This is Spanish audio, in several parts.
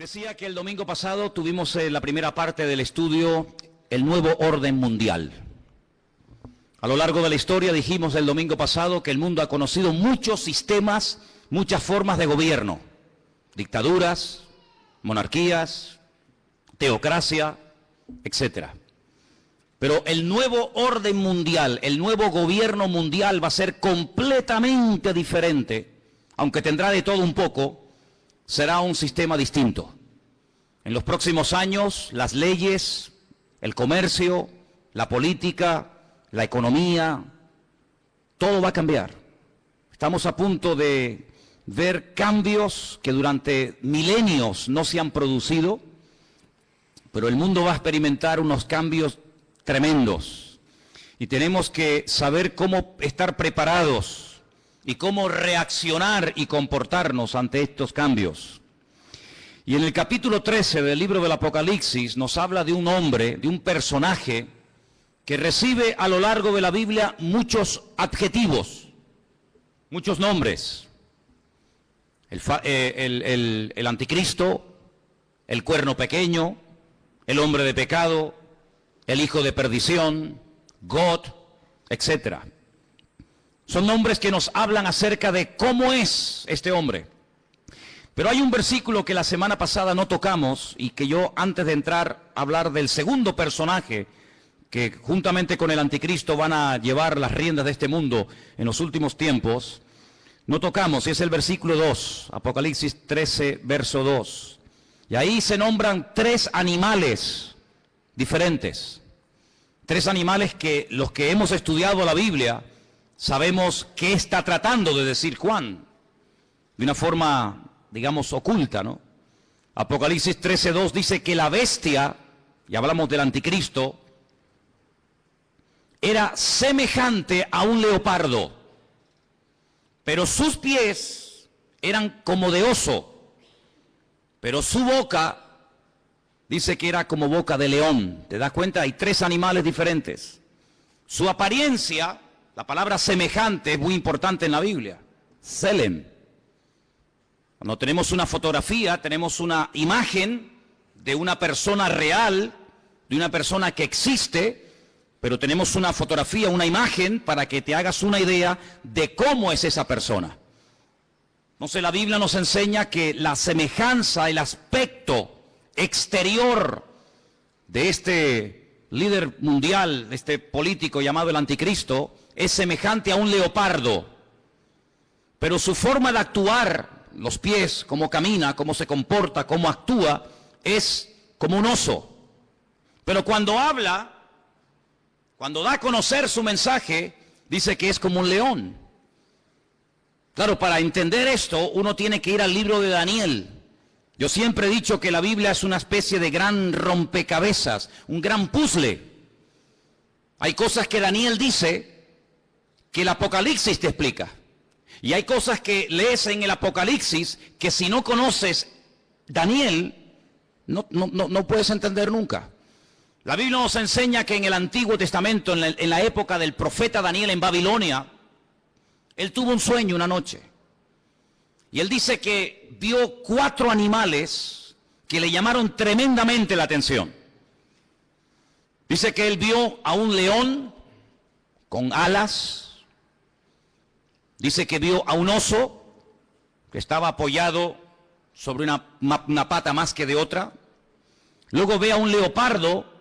Decía que el domingo pasado tuvimos la primera parte del estudio, el nuevo orden mundial. A lo largo de la historia dijimos el domingo pasado que el mundo ha conocido muchos sistemas, muchas formas de gobierno, dictaduras, monarquías, teocracia, etc. Pero el nuevo orden mundial, el nuevo gobierno mundial va a ser completamente diferente, aunque tendrá de todo un poco. Será un sistema distinto. En los próximos años, las leyes, el comercio, la política, la economía, todo va a cambiar. Estamos a punto de ver cambios que durante milenios no se han producido, pero el mundo va a experimentar unos cambios tremendos. Y tenemos que saber cómo estar preparados y cómo reaccionar y comportarnos ante estos cambios. Y en el capítulo 13 del libro del Apocalipsis nos habla de un hombre, de un personaje que recibe a lo largo de la Biblia muchos adjetivos, muchos nombres. El anticristo, el cuerno pequeño, el hombre de pecado, el hijo de perdición, God, etcétera. Son nombres que nos hablan acerca de cómo es este hombre. Pero hay un versículo que la semana pasada no tocamos y que yo, antes de entrar a hablar del segundo personaje que juntamente con el anticristo van a llevar las riendas de este mundo en los últimos tiempos, no tocamos, y es el versículo 2, Apocalipsis 13, verso 2. Y ahí se nombran tres animales diferentes. Tres animales que los que hemos estudiado la Biblia sabemos qué está tratando de decir Juan, de una forma, digamos, oculta, ¿no? Apocalipsis 13:2 dice que la bestia, y hablamos del anticristo, era semejante a un leopardo, pero sus pies eran como de oso, pero su boca dice que era como boca de león. ¿Te das cuenta? Hay tres animales diferentes. Su apariencia, la palabra semejante es muy importante en la Biblia. Selem. Cuando tenemos una fotografía, tenemos una imagen de una persona real, de una persona que existe, pero tenemos una fotografía, una imagen para que te hagas una idea de cómo es esa persona. Entonces la Biblia nos enseña que la semejanza, el aspecto exterior de este líder mundial, de este político llamado el anticristo, es semejante a un leopardo, pero su forma de actuar, los pies, cómo camina, cómo se comporta, cómo actúa, es como un oso. Pero cuando habla, cuando da a conocer su mensaje, dice que es como un león. Claro, para entender esto, uno tiene que ir al libro de Daniel. Yo siempre he dicho que la Biblia es una especie de gran rompecabezas, un gran puzzle. Hay cosas que Daniel dice que el Apocalipsis te explica. Y hay cosas que lees en el Apocalipsis que si no conoces Daniel, no puedes entender nunca. La Biblia nos enseña que en el Antiguo Testamento, en la época del profeta Daniel en Babilonia, él tuvo un sueño una noche. Y él dice que vio 4 animales que le llamaron tremendamente la atención. Dice que él vio a un león con alas. Dice que vio a un oso que estaba apoyado sobre una pata más que de otra. Luego ve a un leopardo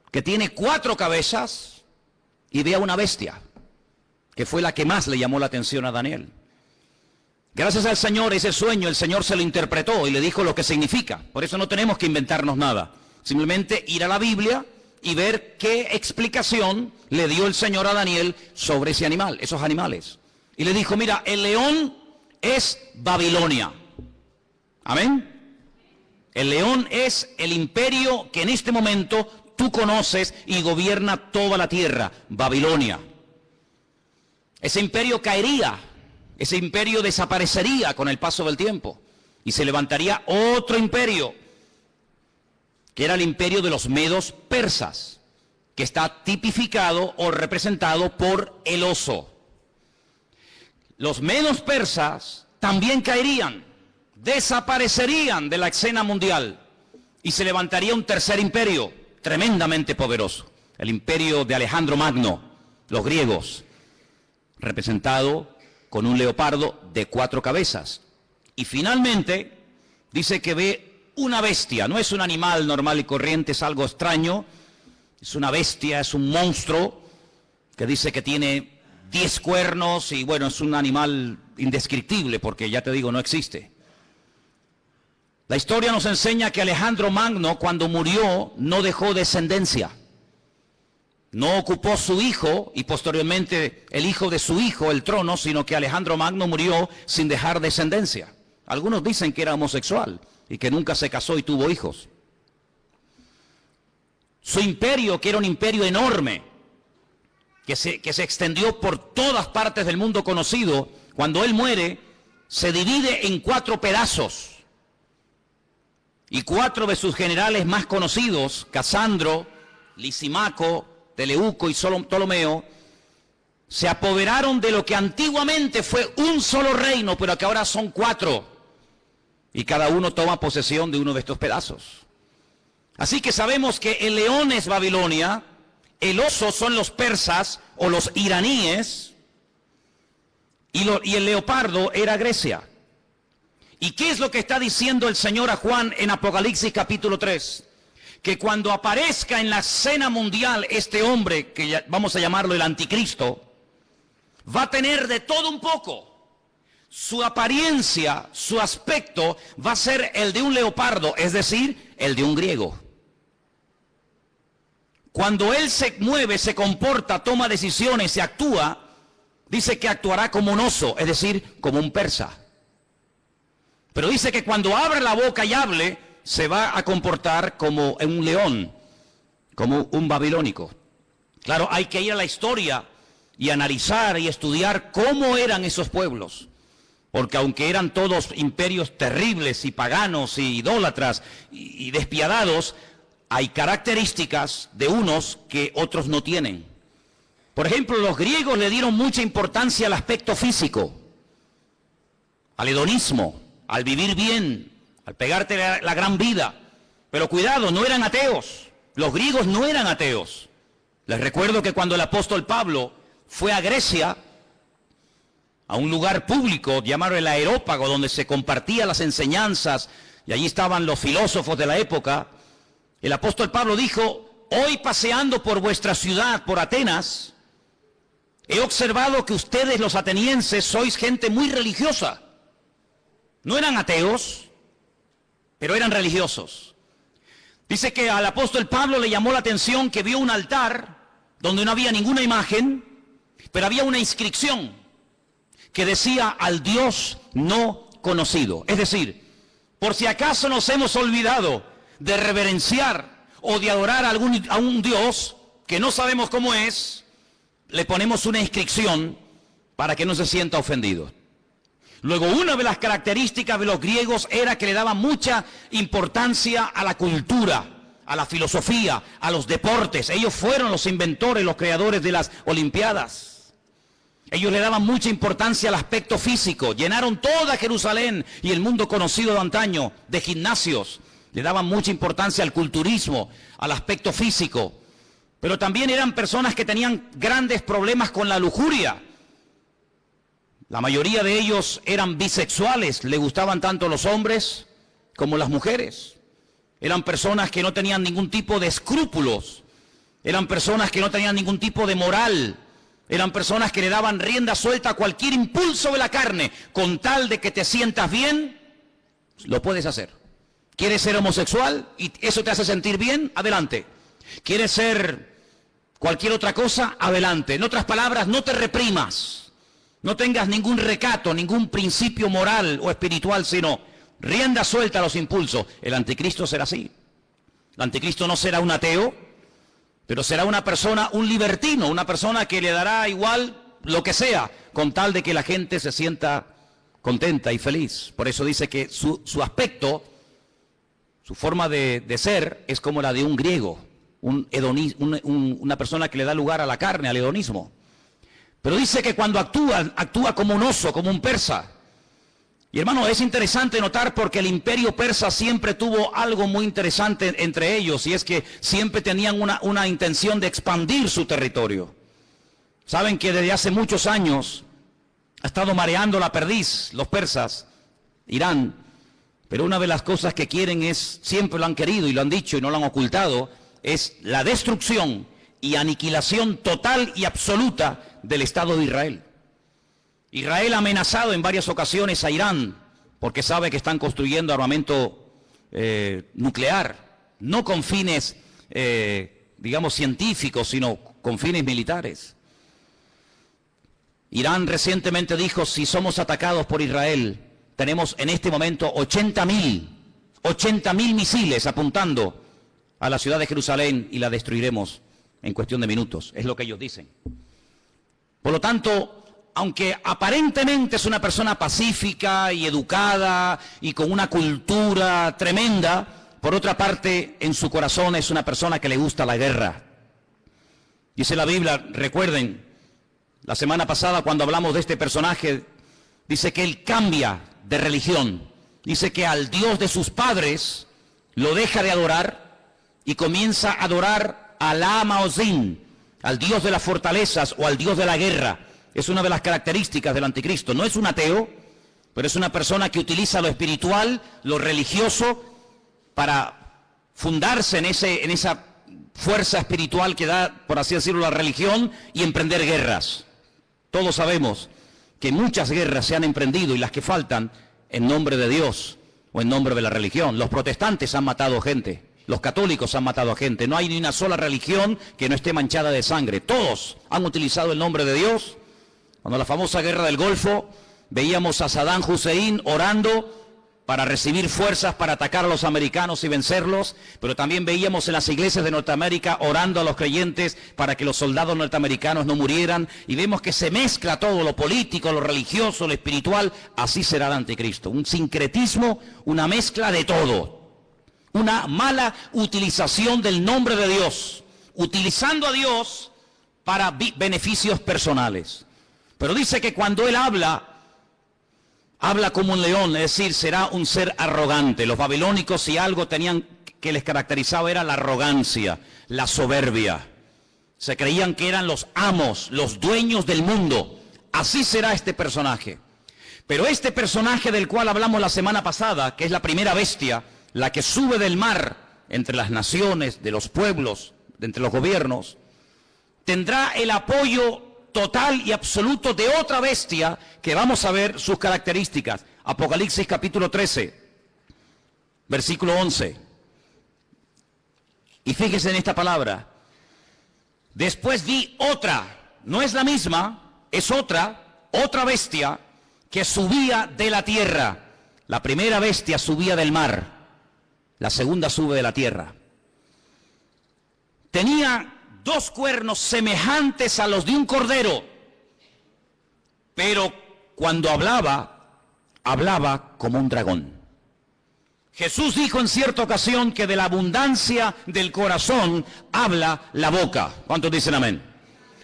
que tiene 4 cabezas y ve a una bestia, que fue la que más le llamó la atención a Daniel. Gracias al Señor, ese sueño el Señor se lo interpretó y le dijo lo que significa. Por eso no tenemos que inventarnos nada. Simplemente ir a la Biblia y ver qué explicación le dio el Señor a Daniel sobre ese animal, esos animales. Y le dijo, mira, el león es Babilonia. Amén. El león es el imperio que en este momento tú conoces y gobierna toda la tierra, Babilonia. Ese imperio caería, ese imperio desaparecería con el paso del tiempo y se levantaría otro imperio, que era el imperio de los medos persas, que está tipificado o representado por el oso. Los medos persas también caerían, desaparecerían de la escena mundial y se levantaría un tercer imperio tremendamente poderoso, el imperio de Alejandro Magno, los griegos, representado con un leopardo de 4 cabezas. Y finalmente dice que ve una bestia, no es un animal normal y corriente, es algo extraño, es una bestia, es un monstruo que dice que tiene 10 cuernos y bueno, es un animal indescriptible porque ya te digo, no existe. La historia nos enseña que Alejandro Magno, cuando murió, no dejó descendencia. No ocupó su hijo y posteriormente el hijo de su hijo el trono, sino que Alejandro Magno murió sin dejar descendencia. Algunos dicen que era homosexual y que nunca se casó y tuvo hijos. Su imperio, que era un imperio enorme, que se extendió por todas partes del mundo conocido, cuando él muere, se divide en 4 pedazos. Y 4 de sus generales más conocidos, Casandro, Lisimaco, Teleuco y Ptolomeo, se apoderaron de lo que antiguamente fue un solo reino, pero que ahora son 4. Y cada uno toma posesión de uno de estos pedazos. Así que sabemos que el león es Babilonia, el oso son los persas o los iraníes, y el leopardo era Grecia. ¿Y qué es lo que está diciendo el Señor a Juan en Apocalipsis capítulo 3? Que cuando aparezca en la escena mundial este hombre, que vamos a llamarlo el anticristo, va a tener de todo un poco. Su apariencia, su aspecto va a ser el de un leopardo, es decir, el de un griego. Cuando él se mueve, se comporta, toma decisiones y actúa, dice que actuará como un oso, es decir, como un persa. Pero dice que cuando abra la boca y hable, se va a comportar como un león, como un babilónico. Claro, hay que ir a la historia y analizar y estudiar cómo eran esos pueblos. Porque aunque eran todos imperios terribles y paganos y idólatras y despiadados, hay características de unos que otros no tienen. Por ejemplo, los griegos le dieron mucha importancia al aspecto físico, al hedonismo, al vivir bien, al pegarte la gran vida. Pero cuidado, no eran ateos. Los griegos no eran ateos. Les recuerdo que cuando el apóstol Pablo fue a Grecia, a un lugar público llamado el Areópago, donde se compartían las enseñanzas, y allí estaban los filósofos de la época, el apóstol Pablo dijo: hoy paseando por vuestra ciudad, por Atenas, he observado que ustedes los atenienses sois gente muy religiosa. No eran ateos, pero eran religiosos. Dice que al apóstol Pablo le llamó la atención que vio un altar donde no había ninguna imagen, pero había una inscripción que decía: al Dios no conocido. Es decir, por si acaso nos hemos olvidado de reverenciar o de adorar a un Dios que no sabemos cómo es, le ponemos una inscripción para que no se sienta ofendido. Luego, una de las características de los griegos era que le daban mucha importancia a la cultura, a la filosofía, a los deportes. Ellos fueron los inventores, los creadores de las Olimpiadas. Ellos le daban mucha importancia al aspecto físico. Llenaron toda Jerusalén y el mundo conocido de antaño de gimnasios. Le daban mucha importancia al culturismo, al aspecto físico. Pero también eran personas que tenían grandes problemas con la lujuria. La mayoría de ellos eran bisexuales, le gustaban tanto los hombres como las mujeres. Eran personas que no tenían ningún tipo de escrúpulos, eran personas que no tenían ningún tipo de moral, eran personas que le daban rienda suelta a cualquier impulso de la carne, con tal de que te sientas bien, lo puedes hacer. ¿Quieres ser homosexual y eso te hace sentir bien? Adelante. ¿Quieres ser cualquier otra cosa? Adelante. En otras palabras, no te reprimas. No tengas ningún recato, ningún principio moral o espiritual, sino rienda suelta a los impulsos. El anticristo será así. El anticristo no será un ateo, pero será una persona, un libertino, una persona que le dará igual lo que sea, con tal de que la gente se sienta contenta y feliz. Por eso dice que su aspecto, su forma de ser, es como la de un griego, una persona que le da lugar a la carne, al hedonismo. Pero dice que cuando actúa como un oso, como un persa. Y hermano, es interesante notar porque el imperio persa siempre tuvo algo muy interesante entre ellos, y es que siempre tenían una intención de expandir su territorio. Saben que desde hace muchos años ha estado mareando la perdiz los persas, Irán, pero una de las cosas que quieren es, siempre lo han querido y lo han dicho y no lo han ocultado, es la destrucción y aniquilación total y absoluta del Estado de Israel. Israel ha amenazado en varias ocasiones a Irán porque sabe que están construyendo armamento nuclear, no con fines, digamos, científicos, sino con fines militares. Irán recientemente dijo, si somos atacados por Israel, tenemos en este momento 80.000 misiles apuntando a la ciudad de Jerusalén y la destruiremos en cuestión de minutos, es lo que ellos dicen. Por lo tanto, aunque aparentemente es una persona pacífica y educada y con una cultura tremenda, por otra parte, en su corazón es una persona que le gusta la guerra. Dice la Biblia, recuerden, la semana pasada cuando hablamos de este personaje, dice que él cambia de religión. Dice que al Dios de sus padres lo deja de adorar y comienza a adorar a Alá Maozín, al Dios de las fortalezas o al Dios de la guerra. Es una de las características del anticristo. No es un ateo, pero es una persona que utiliza lo espiritual, lo religioso, para fundarse en esa fuerza espiritual que da, por así decirlo, la religión, y emprender guerras. Todos sabemos que muchas guerras se han emprendido y las que faltan en nombre de Dios o en nombre de la religión. Los protestantes han matado gente, los católicos han matado a gente. No hay ni una sola religión que no esté manchada de sangre. Todos han utilizado el nombre de Dios. Cuando la famosa guerra del Golfo, veíamos a Saddam Hussein orando para recibir fuerzas para atacar a los americanos y vencerlos, pero también veíamos en las iglesias de Norteamérica orando a los creyentes para que los soldados norteamericanos no murieran, y vemos que se mezcla todo, lo político, lo religioso, lo espiritual. Así será el anticristo, un sincretismo, una mezcla de todo, una mala utilización del nombre de Dios, utilizando a Dios para beneficios personales. Pero dice que cuando él habla como un león, es decir, será un ser arrogante. Los babilónicos, si algo tenían que les caracterizaba, era la arrogancia, la soberbia. Se creían que eran los amos, los dueños del mundo. Así será este personaje. Pero este personaje del cual hablamos la semana pasada, que es la primera bestia, la que sube del mar entre las naciones, de los pueblos, de entre los gobiernos, tendrá el apoyo total y absoluto de otra bestia que vamos a ver sus características. Apocalipsis capítulo 13, versículo 11. Y fíjese en esta palabra. Después vi otra, no es la misma, es otra bestia que subía de la tierra. La primera bestia subía del mar, la segunda sube de la tierra. Tenía 2 cuernos semejantes a los de un cordero, pero cuando hablaba como un dragón. Jesús dijo en cierta ocasión que de la abundancia del corazón habla la boca. ¿Cuántos dicen amén?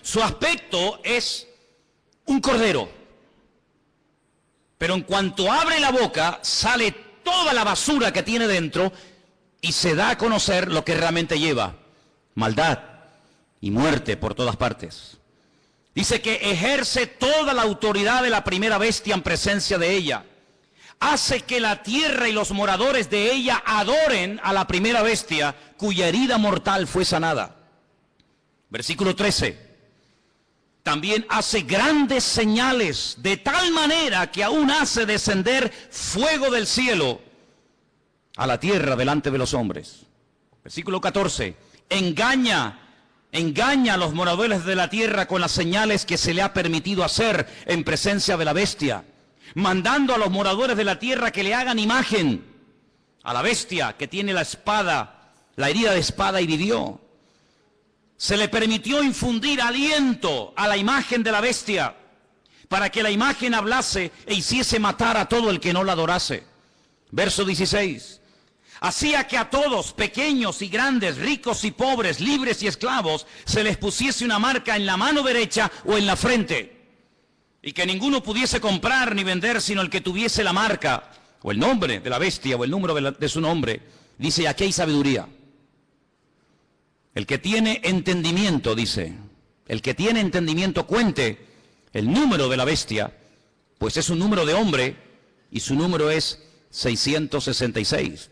Su aspecto es un cordero, pero en cuanto abre la boca sale toda la basura que tiene dentro y se da a conocer lo que realmente lleva: maldad y muerte por todas partes. Dice que ejerce toda la autoridad de la primera bestia en presencia de ella. Hace que la tierra y los moradores de ella adoren a la primera bestia, cuya herida mortal fue sanada. Versículo 13. También hace grandes señales, de tal manera que aún hace descender fuego del cielo a la tierra delante de los hombres. Versículo 14. Engaña a los moradores de la tierra con las señales que se le ha permitido hacer en presencia de la bestia, mandando a los moradores de la tierra que le hagan imagen a la bestia que tiene la espada, la herida de espada, y vivió. Se le permitió infundir aliento a la imagen de la bestia para que la imagen hablase e hiciese matar a todo el que no la adorase. Verso 16. Hacía que a todos, pequeños y grandes, ricos y pobres, libres y esclavos, se les pusiese una marca en la mano derecha o en la frente. y que ninguno pudiese comprar ni vender sino el que tuviese la marca o el nombre de la bestia o el número de su nombre. Dice, aquí hay sabiduría. El que tiene entendimiento, dice, el que tiene entendimiento cuente el número de la bestia, pues es un número de hombre y su número es 666.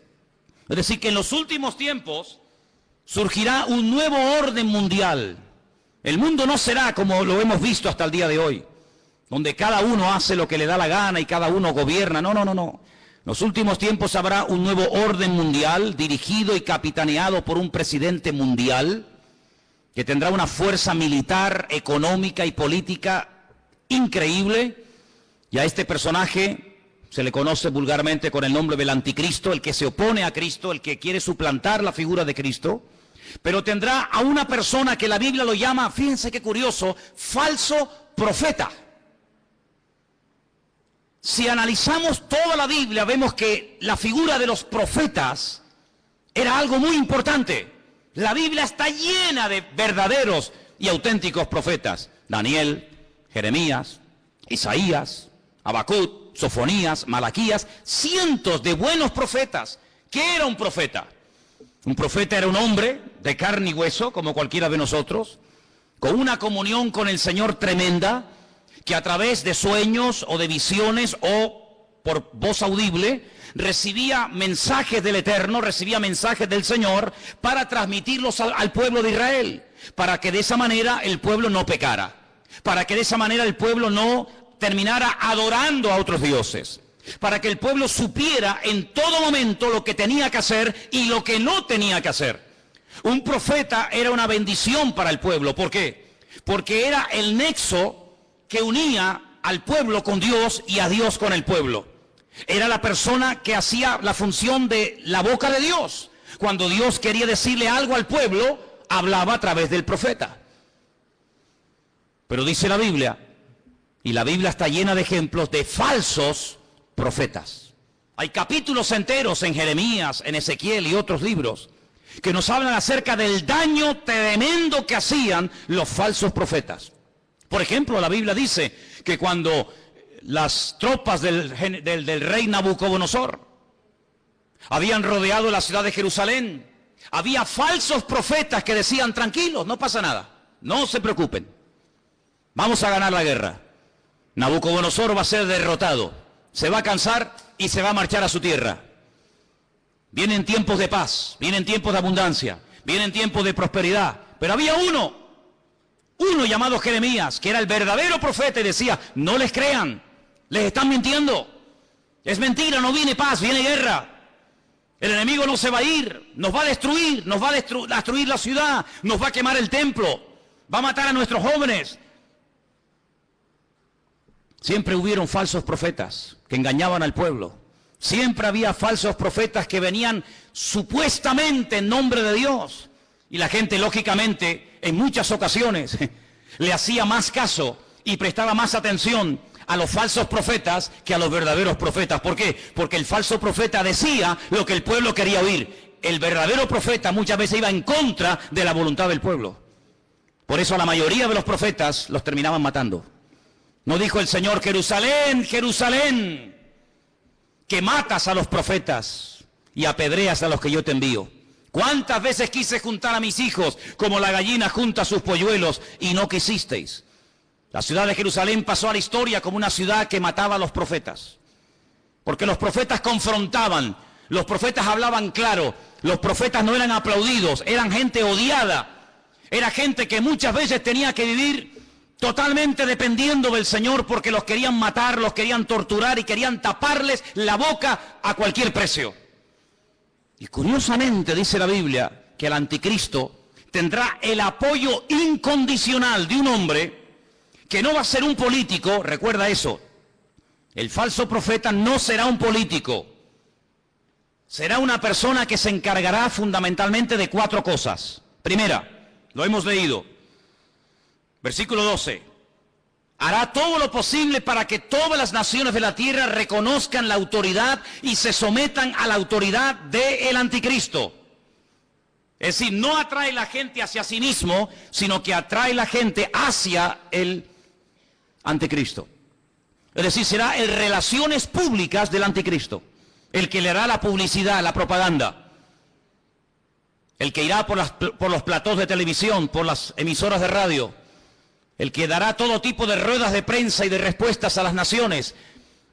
Es decir, que en los últimos tiempos surgirá un nuevo orden mundial. El mundo no será como lo hemos visto hasta el día de hoy, donde cada uno hace lo que le da la gana y cada uno gobierna. No. En los últimos tiempos habrá un nuevo orden mundial dirigido y capitaneado por un presidente mundial que tendrá una fuerza militar, económica y política increíble. Y a este personaje se le conoce vulgarmente con el nombre del anticristo, el que se opone a Cristo, el que quiere suplantar la figura de Cristo. Pero tendrá a una persona que la Biblia lo llama, fíjense qué curioso, falso profeta. Si analizamos toda la Biblia, vemos que la figura de los profetas era algo muy importante. La Biblia está llena de verdaderos y auténticos profetas. Daniel, Jeremías, Isaías, Habacuc, Sofonías, Malaquías, cientos de buenos profetas. ¿Qué era un profeta? Un profeta era un hombre de carne y hueso, como cualquiera de nosotros, con una comunión con el Señor tremenda, que a través de sueños o de visiones o por voz audible recibía mensajes del Eterno, recibía mensajes del Señor para transmitirlos al pueblo de Israel, para que de esa manera el pueblo no pecara, para que de esa manera el pueblo no terminara adorando a otros dioses, para que el pueblo supiera en todo momento lo que tenía que hacer y lo que no tenía que hacer. Un profeta era una bendición para el pueblo. ¿Por qué? Porque era el nexo que unía al pueblo con Dios y a Dios con el pueblo. Era la persona que hacía la función de la boca de Dios. Cuando Dios quería decirle algo al pueblo, hablaba a través del profeta. Pero dice la Biblia, y la Biblia está llena de ejemplos de falsos profetas. Hay capítulos enteros en Jeremías, en Ezequiel y otros libros que nos hablan acerca del daño tremendo que hacían los falsos profetas. Por ejemplo, la Biblia dice que cuando las tropas del rey Nabucodonosor habían rodeado la ciudad de Jerusalén, había falsos profetas que decían, tranquilos, no pasa nada, no se preocupen, vamos a ganar la guerra. Nabucodonosor va a ser derrotado, se va a cansar y se va a marchar a su tierra. Vienen tiempos de paz, vienen tiempos de abundancia, vienen tiempos de prosperidad, pero había uno llamado Jeremías, que era el verdadero profeta y decía, no les crean, les están mintiendo, es mentira, no viene paz, viene guerra, el enemigo no se va a ir, nos va a destruir, nos va a destruir la ciudad, nos va a quemar el templo, va a matar a nuestros jóvenes. Siempre hubieron falsos profetas que engañaban al pueblo, siempre había falsos profetas que venían supuestamente en nombre de Dios. Y la gente, lógicamente, en muchas ocasiones, le hacía más caso y prestaba más atención a los falsos profetas que a los verdaderos profetas. ¿Por qué? Porque el falso profeta decía lo que el pueblo quería oír. El verdadero profeta muchas veces iba en contra de la voluntad del pueblo. Por eso a la mayoría de los profetas los terminaban matando. ¿No dijo el Señor, Jerusalén, Jerusalén, que matas a los profetas y apedreas a los que yo te envío? ¿Cuántas veces quise juntar a mis hijos como la gallina junta sus polluelos y no quisisteis? La ciudad de Jerusalén pasó a la historia como una ciudad que mataba a los profetas. Porque los profetas confrontaban, los profetas hablaban claro, los profetas no eran aplaudidos, eran gente odiada. Era gente que muchas veces tenía que vivir totalmente dependiendo del Señor porque los querían matar, los querían torturar y querían taparles la boca a cualquier precio. Y curiosamente dice la Biblia que el anticristo tendrá el apoyo incondicional de un hombre que no va a ser un político, recuerda eso. El falso profeta no será un político, será una persona que se encargará fundamentalmente de 4 cosas. Primera, lo hemos leído, versículo 12. Hará todo lo posible para que todas las naciones de la tierra reconozcan la autoridad y se sometan a la autoridad del anticristo. Es decir, no atrae la gente hacia sí mismo, sino que atrae la gente hacia el anticristo. Es decir, será en relaciones públicas del anticristo, el que le hará la publicidad, la propaganda, el que irá por los platós de televisión, por las emisoras de radio, el que dará todo tipo de ruedas de prensa y de respuestas a las naciones,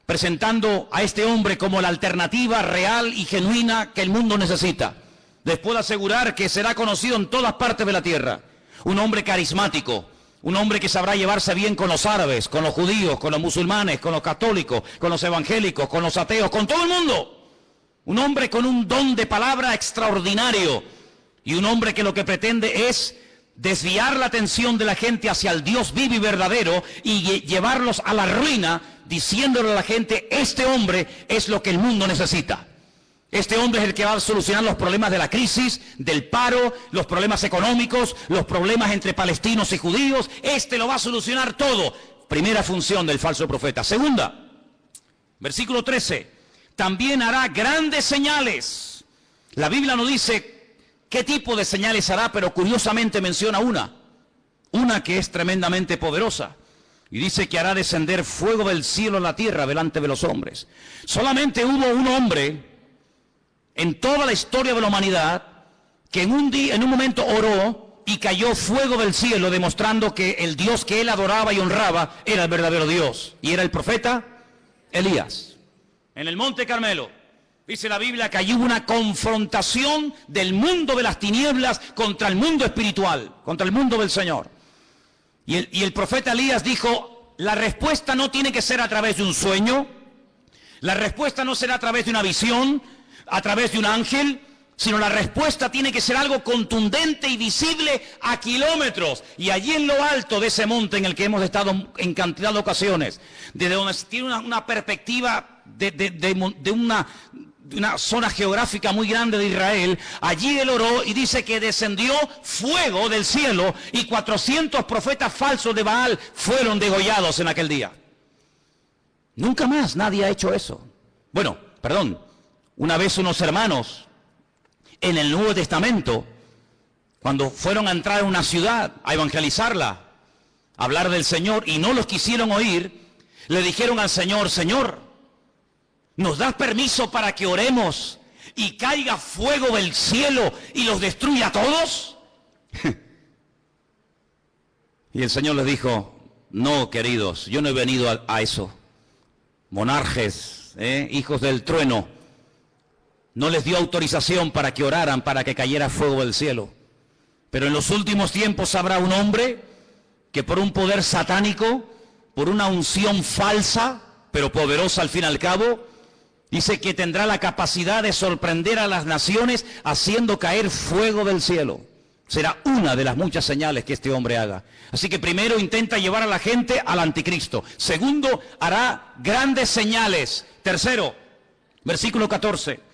presentando a este hombre como la alternativa real y genuina que el mundo necesita. Les puedo asegurar que será conocido en todas partes de la tierra. Un hombre carismático, un hombre que sabrá llevarse bien con los árabes, con los judíos, con los musulmanes, con los católicos, con los evangélicos, con los ateos, con todo el mundo. Un hombre con un don de palabra extraordinario y un hombre que lo que pretende es desviar la atención de la gente hacia el Dios vivo y verdadero y llevarlos a la ruina, diciéndole a la gente, este hombre es lo que el mundo necesita. Este hombre es el que va a solucionar los problemas de la crisis, del paro, los problemas económicos, los problemas entre palestinos y judíos. Este lo va a solucionar todo. Primera función del falso profeta. Segunda, versículo 13. También hará grandes señales. La Biblia no dice qué tipo de señales hará, pero curiosamente menciona una que es tremendamente poderosa. Y dice que hará descender fuego del cielo a la tierra delante de los hombres. Solamente hubo un hombre en toda la historia de la humanidad que en un momento oró y cayó fuego del cielo, demostrando que el Dios que él adoraba y honraba era el verdadero Dios. Y era el profeta Elías. En el Monte Carmelo, dice la Biblia que allí hubo una confrontación del mundo de las tinieblas contra el mundo espiritual, contra el mundo del Señor. Y el profeta Elías dijo, la respuesta no tiene que ser a través de un sueño, la respuesta no será a través de una visión, a través de un ángel, sino la respuesta tiene que ser algo contundente y visible a kilómetros. Y allí en lo alto de ese monte en el que hemos estado en cantidad de ocasiones, desde donde tiene una perspectiva de una zona geográfica muy grande de Israel, allí él oró y dice que descendió fuego del cielo y 400 profetas falsos de Baal fueron degollados en aquel día. Nunca más nadie ha hecho eso. Bueno, perdón. Una vez unos hermanos en el Nuevo Testamento, cuando fueron a entrar a una ciudad a evangelizarla, a hablar del Señor y no los quisieron oír, le dijeron al Señor, Señor, ¿nos das permiso para que oremos y caiga fuego del cielo y los destruya a todos? Y el Señor les dijo, no, queridos, yo no he venido a eso. Monarjes, hijos del trueno. No les dio autorización para que oraran, para que cayera fuego del cielo. Pero en los últimos tiempos habrá un hombre que por un poder satánico, por una unción falsa, pero poderosa al fin y al cabo, dice que tendrá la capacidad de sorprender a las naciones haciendo caer fuego del cielo. Será una de las muchas señales que este hombre haga. Así que primero intenta llevar a la gente al anticristo. Segundo, hará grandes señales. Tercero, versículo 14.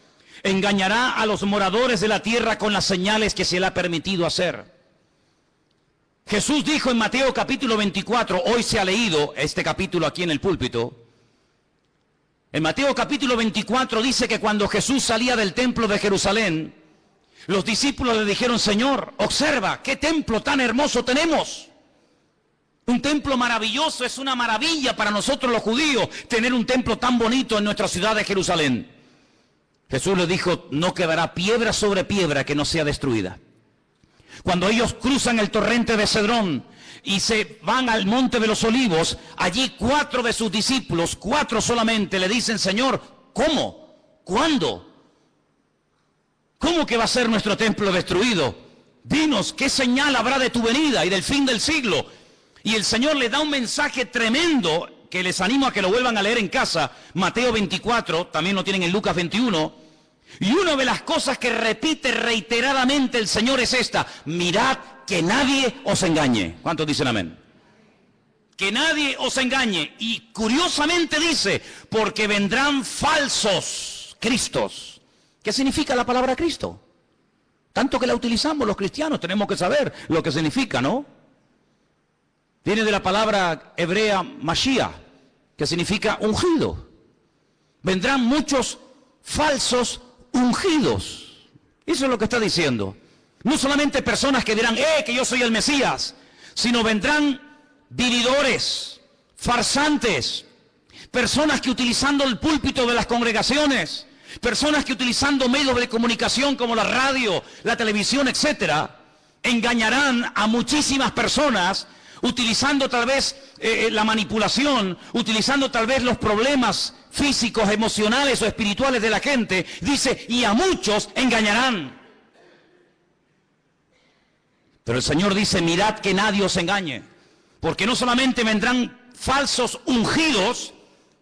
Engañará a los moradores de la tierra con las señales que se le ha permitido hacer. Jesús dijo en Mateo capítulo 24, hoy se ha leído este capítulo aquí en el púlpito. En Mateo capítulo 24 dice que cuando Jesús salía del templo de Jerusalén, los discípulos le dijeron, Señor, observa, qué templo tan hermoso tenemos. Un templo maravilloso, es una maravilla para nosotros los judíos tener un templo tan bonito en nuestra ciudad de Jerusalén. Jesús les dijo, no quedará piedra sobre piedra que no sea destruida. Cuando ellos cruzan el torrente de Cedrón y se van al monte de los olivos, allí 4 de sus discípulos, 4 solamente, le dicen, Señor, ¿cómo? ¿Cuándo? ¿Cómo que va a ser nuestro templo destruido? Dinos, ¿qué señal habrá de tu venida y del fin del siglo? Y el Señor les da un mensaje tremendo que les animo a que lo vuelvan a leer en casa. Mateo 24, también lo tienen en Lucas 21. Y una de las cosas que repite reiteradamente el Señor es esta: mirad que nadie os engañe. ¿Cuántos dicen amén? Que nadie os engañe. Y curiosamente dice, porque vendrán falsos cristos. ¿Qué significa la palabra Cristo? Tanto que la utilizamos los cristianos, tenemos que saber lo que significa, ¿no? Viene de la palabra hebrea Mashiach, que significa ungido. Vendrán muchos falsos ungidos. Eso es lo que está diciendo. No solamente personas que dirán, que yo soy el Mesías, sino vendrán vividores, farsantes, Personas que utilizando el púlpito de las congregaciones, personas que utilizando medios de comunicación como la radio, la televisión, etcétera, engañarán a muchísimas personas utilizando tal vez la manipulación, utilizando tal vez los problemas físicos, emocionales o espirituales de la gente. Dice, y a muchos engañarán. Pero el Señor dice, mirad que nadie os engañe, porque no solamente vendrán falsos ungidos,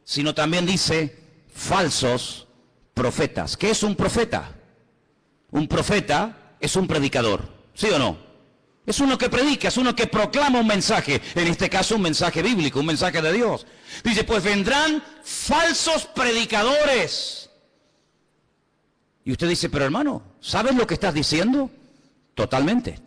sino también dice falsos profetas. ¿Qué es un profeta? Un profeta es un predicador, ¿sí o no? Es uno que predica, es uno que proclama un mensaje, en este caso un mensaje bíblico, un mensaje de Dios. Dice, pues vendrán falsos predicadores. Y usted dice, pero hermano, ¿sabes lo que estás diciendo? Totalmente.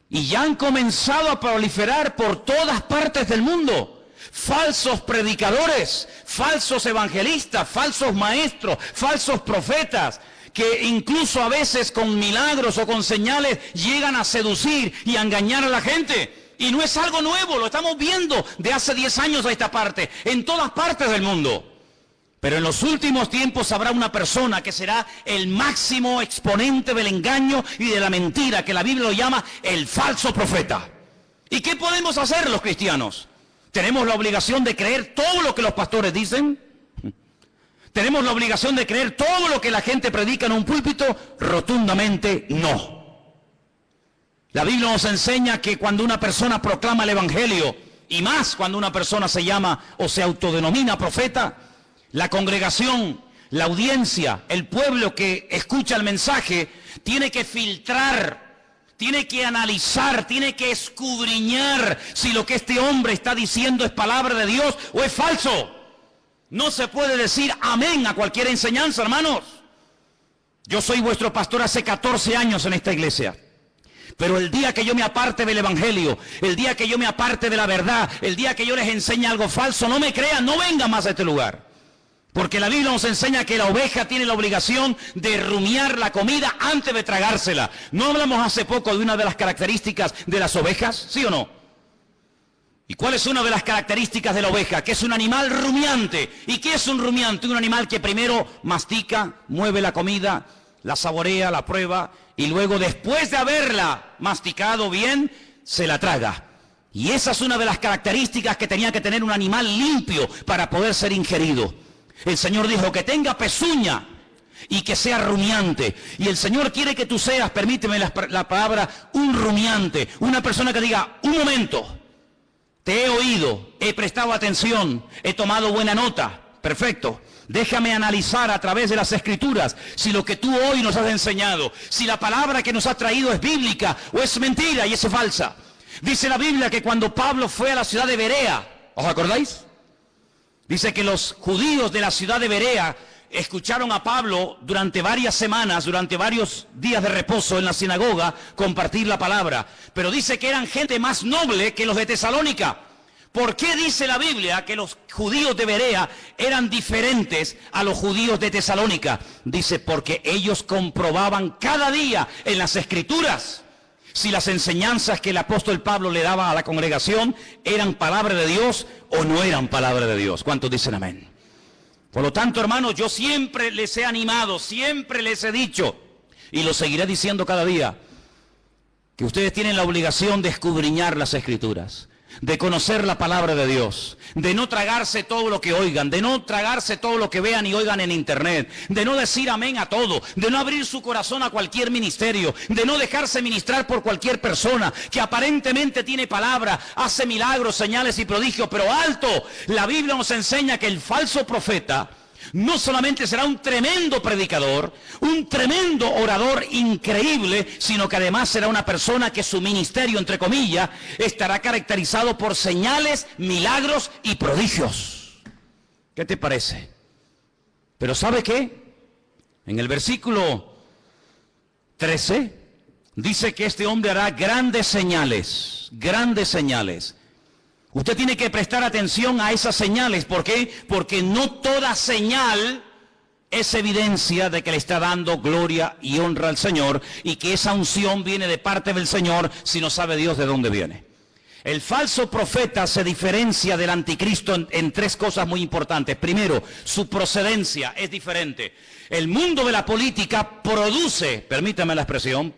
Y ya han comenzado a proliferar por todas partes del mundo. Falsos predicadores, falsos evangelistas, falsos maestros, falsos profetas, que incluso a veces con milagros o con señales llegan a seducir y a engañar a la gente. Y no es algo nuevo, lo estamos viendo de hace 10 años a esta parte, en todas partes del mundo. Pero en los últimos tiempos habrá una persona que será el máximo exponente del engaño y de la mentira, que la Biblia lo llama el falso profeta. ¿Y qué podemos hacer los cristianos? ¿Tenemos la obligación de creer todo lo que los pastores dicen? ¿Tenemos la obligación de creer todo lo que la gente predica en un púlpito? Rotundamente no. La Biblia nos enseña que cuando una persona proclama el Evangelio, y más cuando una persona se llama o se autodenomina profeta, la congregación, la audiencia, el pueblo que escucha el mensaje, tiene que filtrar, tiene que analizar, tiene que escudriñar si lo que este hombre está diciendo es palabra de Dios o es falso. No se puede decir amén a cualquier enseñanza, hermanos. Yo soy vuestro pastor hace 14 años en esta iglesia. Pero el día que yo me aparte del Evangelio, el día que yo me aparte de la verdad, el día que yo les enseñe algo falso, no me crean, no vengan más a este lugar. Porque la Biblia nos enseña que la oveja tiene la obligación de rumiar la comida antes de tragársela. ¿No hablamos hace poco de una de las características de las ovejas? ¿Sí o no? ¿Y cuál es una de las características de la oveja? Que es un animal rumiante. ¿Y qué es un rumiante? Un animal que primero mastica, mueve la comida, la saborea, la prueba, y luego después de haberla masticado bien, se la traga. Y esa es una de las características que tenía que tener un animal limpio para poder ser ingerido. El Señor dijo que tenga pezuña y que sea rumiante. Y el Señor quiere que tú seas, permíteme la palabra, un rumiante. Una persona que diga, un momento, te he oído, he prestado atención, he tomado buena nota. Perfecto. Déjame analizar a través de las Escrituras si lo que tú hoy nos has enseñado, si la palabra que nos has traído es bíblica o es mentira y es falsa. Dice la Biblia que cuando Pablo fue a la ciudad de Berea, ¿os acordáis? Dice que los judíos de la ciudad de Berea escucharon a Pablo durante varias semanas, durante varios días de reposo en la sinagoga, compartir la palabra. Pero dice que eran gente más noble que los de Tesalónica. ¿Por qué dice la Biblia que los judíos de Berea eran diferentes a los judíos de Tesalónica? Dice, porque ellos comprobaban cada día en las Escrituras si las enseñanzas que el apóstol Pablo le daba a la congregación eran palabra de Dios o no eran palabra de Dios. ¿Cuántos dicen amén? Por lo tanto, hermanos, yo siempre les he animado, siempre les he dicho, y lo seguiré diciendo cada día, que ustedes tienen la obligación de escudriñar las Escrituras, de conocer la palabra de Dios, de no tragarse todo lo que oigan, de no tragarse todo lo que vean y oigan en internet, de no decir amén a todo, de no abrir su corazón a cualquier ministerio, de no dejarse ministrar por cualquier persona que aparentemente tiene palabra, hace milagros, señales y prodigios, pero alto, la Biblia nos enseña que el falso profeta no solamente será un tremendo predicador, un tremendo orador increíble, sino que además será una persona que su ministerio, entre comillas, estará caracterizado por señales, milagros y prodigios. ¿Qué te parece? Pero ¿sabe qué? En el versículo 13 dice que este hombre hará grandes señales, grandes señales. Usted tiene que prestar atención a esas señales. ¿Por qué? Porque no toda señal es evidencia de que le está dando gloria y honra al Señor y que esa unción viene de parte del Señor si no sabe Dios de dónde viene. El falso profeta se diferencia del anticristo en tres cosas muy importantes. Primero, su procedencia es diferente. El mundo de la política produce, permítame la expresión,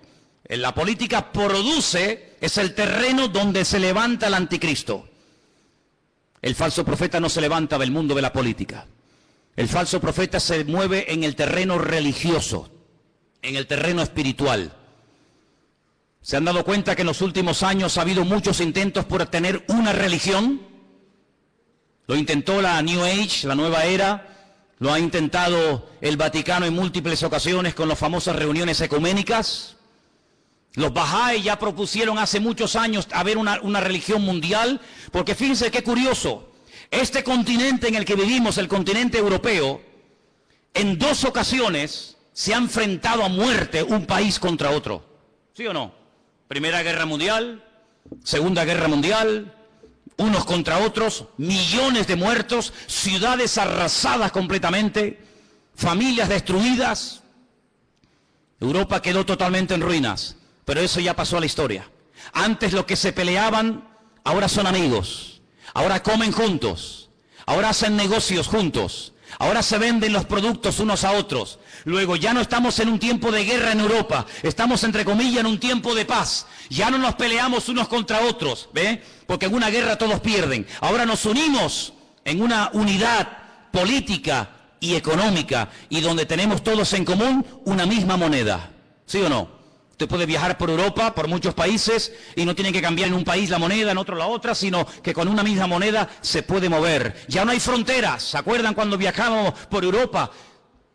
la política produce, es el terreno donde se levanta el anticristo. El falso profeta no se levanta del mundo de la política. El falso profeta se mueve en el terreno religioso, en el terreno espiritual. ¿Se han dado cuenta que en los últimos años ha habido muchos intentos por tener una religión? Lo intentó la New Age, la nueva era, lo ha intentado el Vaticano en múltiples ocasiones con las famosas reuniones ecuménicas. Los Bahá'í ya propusieron hace muchos años haber una religión mundial, porque fíjense qué curioso, este continente en el que vivimos, el continente europeo, en 2 ocasiones se ha enfrentado a muerte un país contra otro. ¿Sí o no? Primera Guerra Mundial, Segunda Guerra Mundial, unos contra otros, millones de muertos, ciudades arrasadas completamente, familias destruidas. Europa quedó totalmente en ruinas, pero eso ya pasó a la historia. Antes los que se peleaban, ahora son amigos, ahora comen juntos, ahora hacen negocios juntos. Ahora se venden los productos unos a otros. Luego ya no estamos en un tiempo de guerra en Europa. Estamos, entre comillas, en un tiempo de paz. Ya no nos peleamos unos contra otros, ¿ve? Porque en una guerra todos pierden. Ahora nos unimos en una unidad política y económica y donde tenemos todos en común una misma moneda. ¿Sí o no? Usted puede viajar por Europa, por muchos países, y no tiene que cambiar en un país la moneda, en otro la otra, sino que con una misma moneda se puede mover. Ya no hay fronteras. ¿Se acuerdan cuando viajamos por Europa?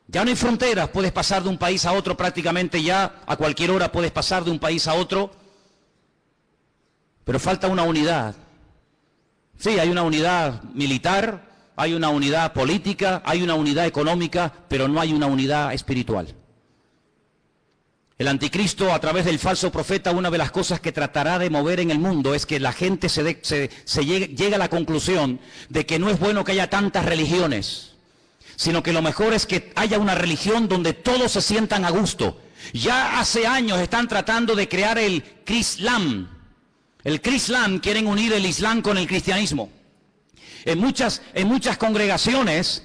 Ya no hay fronteras. Puedes pasar de un país a otro prácticamente ya, a cualquier hora puedes pasar de un país a otro. Pero falta una unidad. Sí, hay una unidad militar, hay una unidad política, hay una unidad económica, pero no hay una unidad espiritual. El anticristo, a través del falso profeta, una de las cosas que tratará de mover en el mundo es que la gente llegue a la conclusión de que no es bueno que haya tantas religiones, sino que lo mejor es que haya una religión donde todos se sientan a gusto. Ya hace años están tratando de crear el Crislam. El Crislam, quieren unir el Islam con el cristianismo. En muchas congregaciones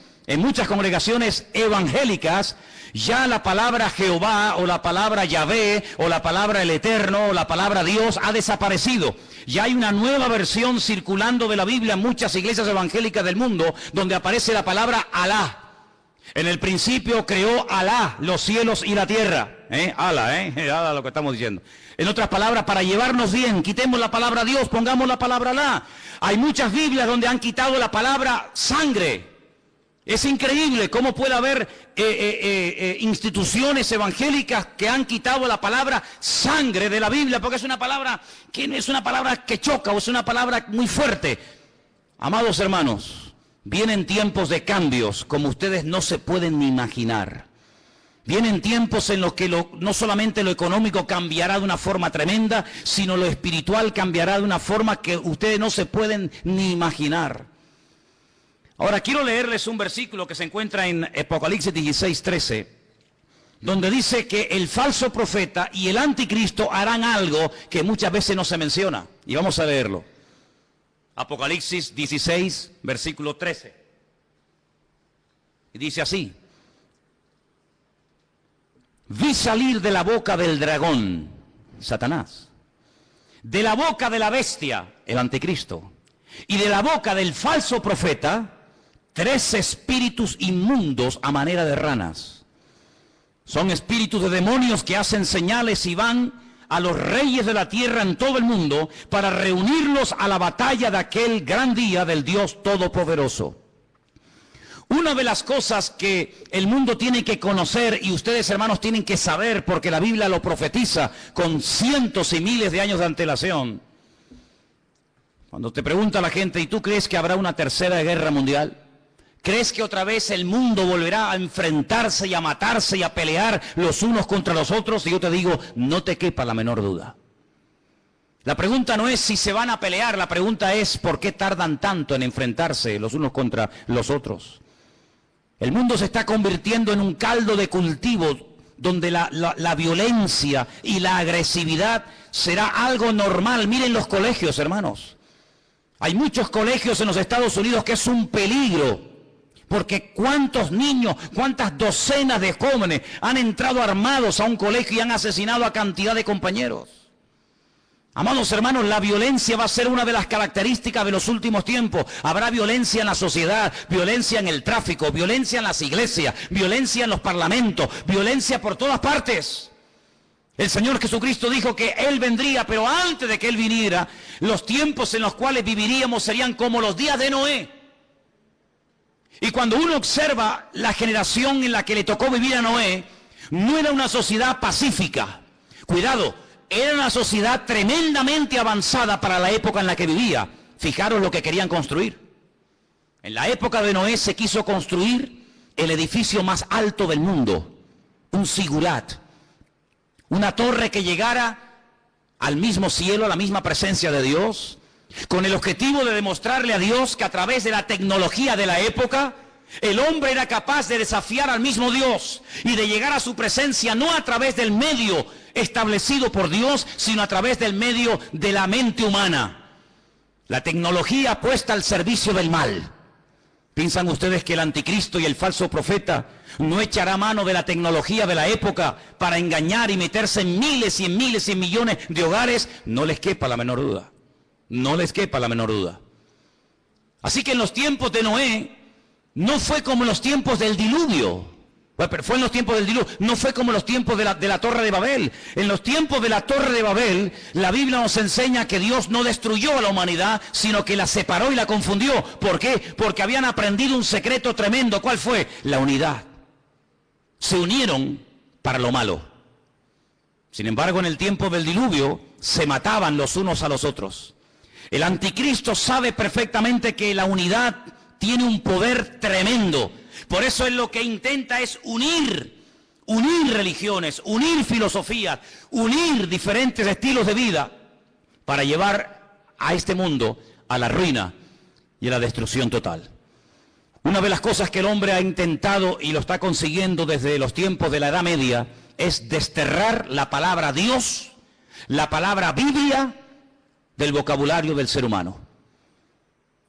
evangélicas, ya la palabra Jehová o la palabra Yahvé o la palabra el Eterno o la palabra Dios ha desaparecido. Ya hay una nueva versión circulando de la Biblia en muchas iglesias evangélicas del mundo donde aparece la palabra Alá. En el principio creó Alá los cielos y la tierra. Alá lo que estamos diciendo. En otras palabras, para llevarnos bien, quitemos la palabra Dios, pongamos la palabra Alá. Hay muchas Biblias donde han quitado la palabra sangre. Es increíble cómo puede haber instituciones evangélicas que han quitado la palabra sangre de la Biblia, porque es una palabra que choca o es una palabra muy fuerte. Amados hermanos, vienen tiempos de cambios como ustedes no se pueden ni imaginar. Vienen tiempos en los que no solamente lo económico cambiará de una forma tremenda, sino lo espiritual cambiará de una forma que ustedes no se pueden ni imaginar. Ahora quiero leerles un versículo que se encuentra en Apocalipsis 16:13, donde dice que el falso profeta y el anticristo harán algo que muchas veces no se menciona. Y vamos a leerlo. Apocalipsis 16, versículo 13. Y dice así: vi salir de la boca del dragón, Satanás, de la boca de la bestia, el anticristo, y de la boca del falso profeta, 3 espíritus inmundos a manera de ranas. Son espíritus de demonios que hacen señales y van a los reyes de la tierra en todo el mundo para reunirlos a la batalla de aquel gran día del Dios Todopoderoso. Una de las cosas que el mundo tiene que conocer y ustedes, hermanos, tienen que saber, porque la Biblia lo profetiza con cientos y miles de años de antelación. Cuando te pregunta la gente, ¿y tú crees que habrá una tercera guerra mundial? ¿Crees que otra vez el mundo volverá a enfrentarse y a matarse y a pelear los unos contra los otros? Y yo te digo, no te quepa la menor duda. La pregunta no es si se van a pelear, la pregunta es ¿por qué tardan tanto en enfrentarse los unos contra los otros? El mundo se está convirtiendo en un caldo de cultivo donde la violencia y la agresividad será algo normal. Miren los colegios, hermanos. Hay muchos colegios en los Estados Unidos que es un peligro, porque cuántos niños, cuántas docenas de jóvenes han entrado armados a un colegio y han asesinado a cantidad de compañeros. Amados hermanos, la violencia va a ser una de las características de los últimos tiempos. Habrá violencia en la sociedad, violencia en el tráfico, violencia en las iglesias, violencia en los parlamentos, violencia por todas partes. El Señor Jesucristo dijo que Él vendría, pero antes de que Él viniera, los tiempos en los cuales viviríamos serían como los días de Noé. Y cuando uno observa la generación en la que le tocó vivir a Noé, no era una sociedad pacífica. Cuidado. Era una sociedad tremendamente avanzada para la época en la que vivía. Fijaros lo que querían construir. En la época de Noé se quiso construir el edificio más alto del mundo, un zigurat, una torre que llegara al mismo cielo, a la misma presencia de Dios, con el objetivo de demostrarle a Dios que a través de la tecnología de la época, el hombre era capaz de desafiar al mismo Dios y de llegar a su presencia no a través del medio establecido por Dios, sino a través del medio de la mente humana. La tecnología puesta al servicio del mal. ¿Piensan ustedes que el anticristo y el falso profeta no echará mano de la tecnología de la época para engañar y meterse en miles y en miles y en millones de hogares? No les quepa la menor duda. No les quepa la menor duda. Así que en los tiempos de Noé, no fue como en los tiempos del diluvio. Pero fue en los tiempos del diluvio. No fue como en los tiempos de la Torre de Babel. En los tiempos de la Torre de Babel, la Biblia nos enseña que Dios no destruyó a la humanidad, sino que la separó y la confundió. ¿Por qué? Porque habían aprendido un secreto tremendo. ¿Cuál fue? La unidad. Se unieron para lo malo. Sin embargo, en el tiempo del diluvio, se mataban los unos a los otros. El anticristo sabe perfectamente que la unidad tiene un poder tremendo. Por eso él lo que intenta es unir religiones, unir filosofías, unir diferentes estilos de vida para llevar a este mundo a la ruina y a la destrucción total. Una de las cosas que el hombre ha intentado y lo está consiguiendo desde los tiempos de la Edad Media es desterrar la palabra Dios, la palabra Biblia del vocabulario del ser humano.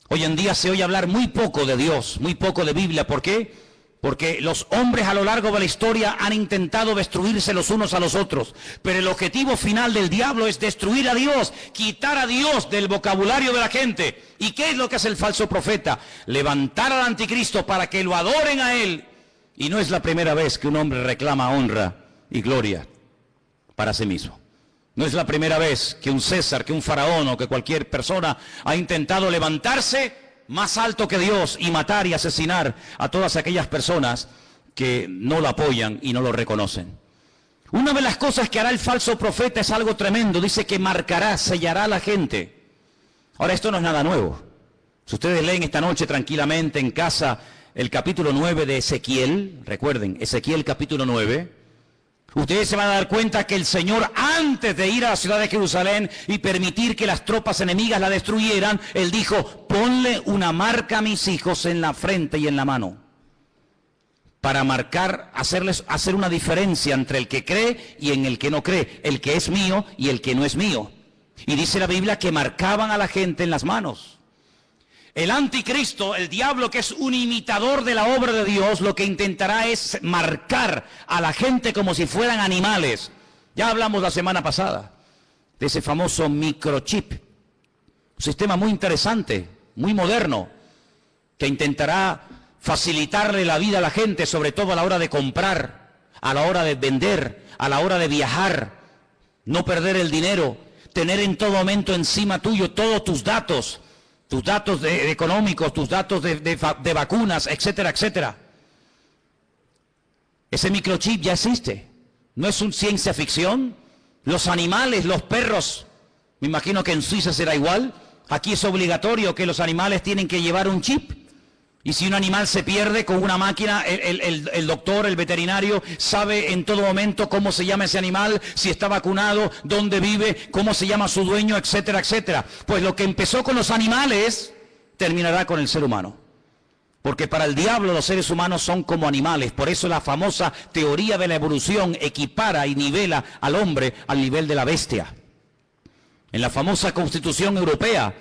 Hoy en día se oye hablar muy poco de Dios, muy poco de Biblia. ¿Por qué? Porque los hombres a lo largo de la historia han intentado destruirse los unos a los otros. Pero el objetivo final del diablo es destruir a Dios, quitar a Dios del vocabulario de la gente. ¿Y qué es lo que hace el falso profeta? Levantar al anticristo para que lo adoren a él. Y no es la primera vez que un hombre reclama honra y gloria para sí mismo. No es la primera vez que un César, que un faraón o que cualquier persona ha intentado levantarse más alto que Dios y matar y asesinar a todas aquellas personas que no lo apoyan y no lo reconocen. Una de las cosas que hará el falso profeta es algo tremendo. Dice que marcará, sellará a la gente. Ahora, esto no es nada nuevo. Si ustedes leen esta noche tranquilamente en casa el capítulo 9 de Ezequiel, recuerden, Ezequiel capítulo 9, ustedes se van a dar cuenta que el Señor, antes de ir a la ciudad de Jerusalén y permitir que las tropas enemigas la destruyeran, Él dijo, ponle una marca a mis hijos en la frente y en la mano. Para marcar, hacer una diferencia entre el que cree y en el que no cree, el que es mío y el que no es mío. Y dice la Biblia que marcaban a la gente en las manos. El anticristo, el diablo, que es un imitador de la obra de Dios, lo que intentará es marcar a la gente como si fueran animales. Ya hablamos la semana pasada de ese famoso microchip. Un sistema muy interesante, muy moderno, que intentará facilitarle la vida a la gente, sobre todo a la hora de comprar, a la hora de vender, a la hora de viajar, no perder el dinero, tener en todo momento encima tuyo todos tus datos económicos, tus datos de vacunas, etcétera, etcétera. Ese microchip ya existe. No es una ciencia ficción. Los animales, los perros, me imagino que en Suiza será igual. Aquí es obligatorio que los animales tienen que llevar un chip. Y si un animal se pierde con una máquina, el doctor, el veterinario, sabe en todo momento cómo se llama ese animal, si está vacunado, dónde vive, cómo se llama su dueño, etcétera, etcétera. Pues lo que empezó con los animales, terminará con el ser humano. Porque para el diablo los seres humanos son como animales. Por eso la famosa teoría de la evolución equipara y nivela al hombre al nivel de la bestia. En la famosa Constitución Europea,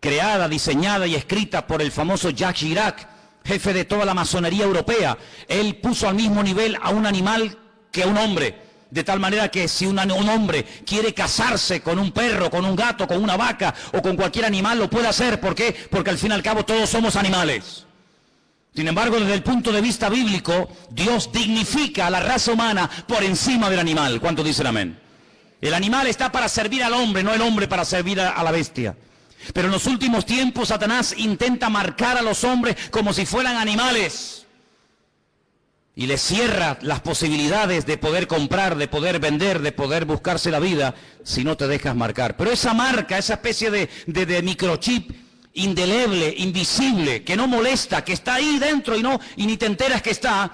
creada, diseñada y escrita por el famoso Jacques Chirac, jefe de toda la masonería europea. Él puso al mismo nivel a un animal que a un hombre, de tal manera que si un hombre quiere casarse con un perro, con un gato, con una vaca o con cualquier animal, lo puede hacer. ¿Por qué? Porque al fin y al cabo todos somos animales. Sin embargo, desde el punto de vista bíblico, Dios dignifica a la raza humana por encima del animal. ¿Cuántos dicen amén? El animal está para servir al hombre, no el hombre para servir a la bestia. Pero en los últimos tiempos Satanás intenta marcar a los hombres como si fueran animales. Y les cierra las posibilidades de poder comprar, de poder vender, de poder buscarse la vida si no te dejas marcar. Pero esa marca, esa especie de microchip indeleble, invisible, que no molesta, que está ahí dentro y ni te enteras que está,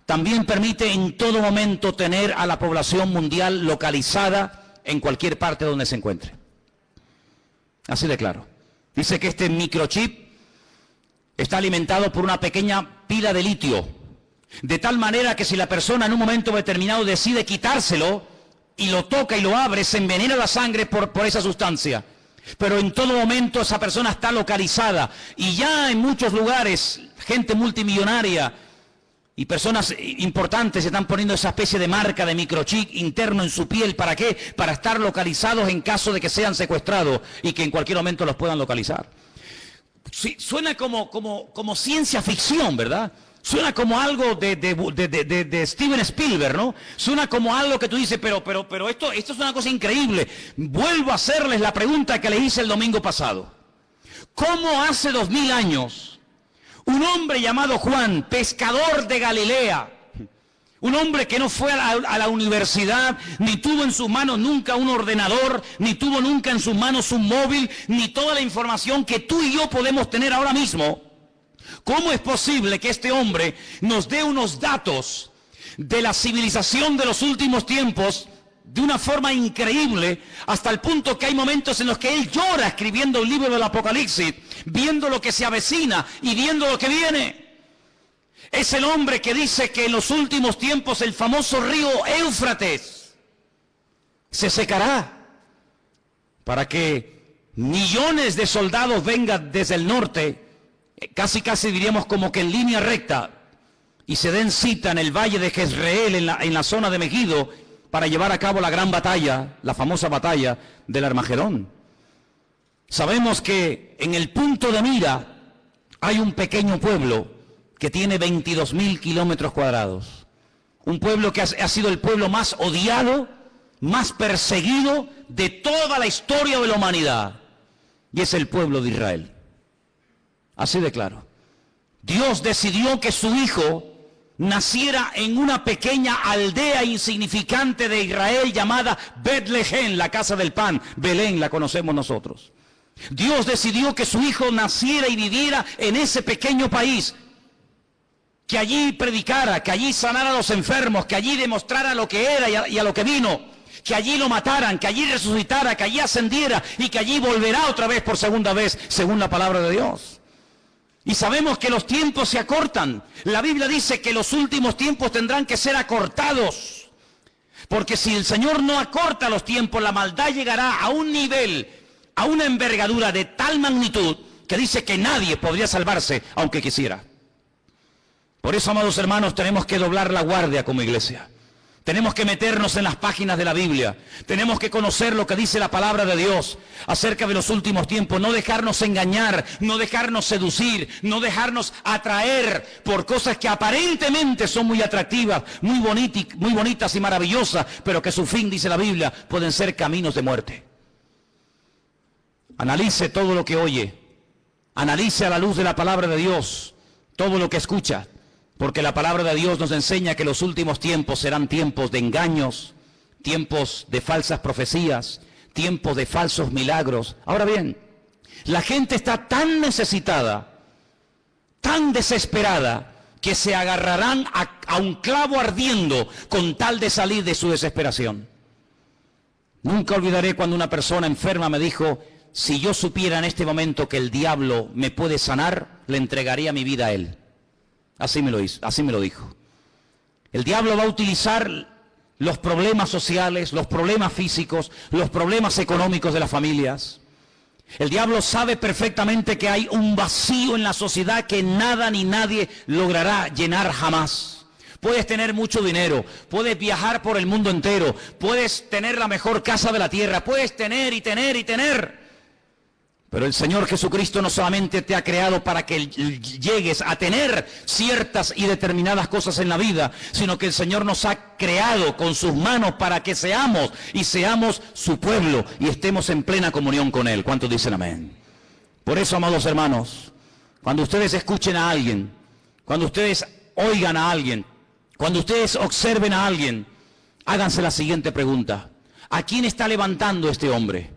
también permite en todo momento tener a la población mundial localizada en cualquier parte donde se encuentre. Así de claro. Dice que este microchip está alimentado por una pequeña pila de litio, de tal manera que si la persona en un momento determinado decide quitárselo y lo toca y lo abre, se envenena la sangre por esa sustancia. Pero en todo momento esa persona está localizada y ya en muchos lugares gente multimillonaria y personas importantes se están poniendo esa especie de marca de microchip interno en su piel. ¿Para qué? Para estar localizados en caso de que sean secuestrados y que en cualquier momento los puedan localizar. Sí, suena como ciencia ficción, ¿verdad? Suena como algo de Steven Spielberg, ¿no? Suena como algo que tú dices, pero esto es una cosa increíble. Vuelvo a hacerles la pregunta que les hice el domingo pasado. ¿Cómo hace 2000 años un hombre llamado Juan, pescador de Galilea, un hombre que no fue a la universidad, ni tuvo en sus manos nunca un ordenador, ni tuvo nunca en sus manos un móvil, ni toda la información que tú y yo podemos tener ahora mismo? ¿Cómo es posible que este hombre nos dé unos datos de la civilización de los últimos tiempos de una forma increíble, hasta el punto que hay momentos en los que él llora escribiendo el libro del Apocalipsis, viendo lo que se avecina y viendo lo que viene? Es el hombre que dice que en los últimos tiempos el famoso río Éufrates se secará para que millones de soldados vengan desde el norte, casi diríamos como que en línea recta, y se den cita en el valle de Jezreel, en la zona de Megiddo, para llevar a cabo la gran batalla, la famosa batalla del Armagedón. Sabemos que en el punto de mira hay un pequeño pueblo que tiene 22.000 kilómetros cuadrados. Un pueblo que ha sido el pueblo más odiado, más perseguido de toda la historia de la humanidad. Y es el pueblo de Israel. Así de claro. Dios decidió que su hijo naciera en una pequeña aldea insignificante de Israel llamada Betlehem, la casa del pan. Belén la conocemos nosotros. Dios decidió que su hijo naciera y viviera en ese pequeño país, que allí predicara, que allí sanara a los enfermos, que allí demostrara lo que era y a lo que vino, que allí lo mataran, que allí resucitara, que allí ascendiera y que allí volverá otra vez por segunda vez, según la palabra de Dios. Y sabemos que los tiempos se acortan. La Biblia dice que los últimos tiempos tendrán que ser acortados, porque si el Señor no acorta los tiempos, la maldad llegará a un nivel, a una envergadura de tal magnitud que dice que nadie podría salvarse aunque quisiera. Por eso, amados hermanos, tenemos que doblar la guardia como iglesia. Tenemos que meternos en las páginas de la Biblia. Tenemos que conocer lo que dice la palabra de Dios acerca de los últimos tiempos. No dejarnos engañar, no dejarnos seducir, no dejarnos atraer por cosas que aparentemente son muy atractivas, muy bonitas y maravillosas, pero que su fin, dice la Biblia, pueden ser caminos de muerte. Analice todo lo que oye. Analice a la luz de la palabra de Dios todo lo que escucha. Porque la palabra de Dios nos enseña que los últimos tiempos serán tiempos de engaños, tiempos de falsas profecías, tiempos de falsos milagros. Ahora bien, la gente está tan necesitada, tan desesperada, que se agarrarán a un clavo ardiendo con tal de salir de su desesperación. Nunca olvidaré cuando una persona enferma me dijo: si yo supiera en este momento que el diablo me puede sanar, le entregaría mi vida a él. Así me lo dijo. El diablo va a utilizar los problemas sociales, los problemas físicos, los problemas económicos de las familias, El diablo sabe perfectamente que hay un vacío en la sociedad que nada ni nadie logrará llenar jamás. Puedes tener mucho dinero, puedes viajar por el mundo entero, puedes tener la mejor casa de la tierra, puedes tener y tener y tener. Pero el Señor Jesucristo no solamente te ha creado para que llegues a tener ciertas y determinadas cosas en la vida, sino que el Señor nos ha creado con sus manos para que seamos su pueblo y estemos en plena comunión con Él. ¿Cuántos dicen amén? Por eso, amados hermanos, cuando ustedes escuchen a alguien, cuando ustedes oigan a alguien, cuando ustedes observen a alguien, háganse la siguiente pregunta: ¿a quién está levantando este hombre?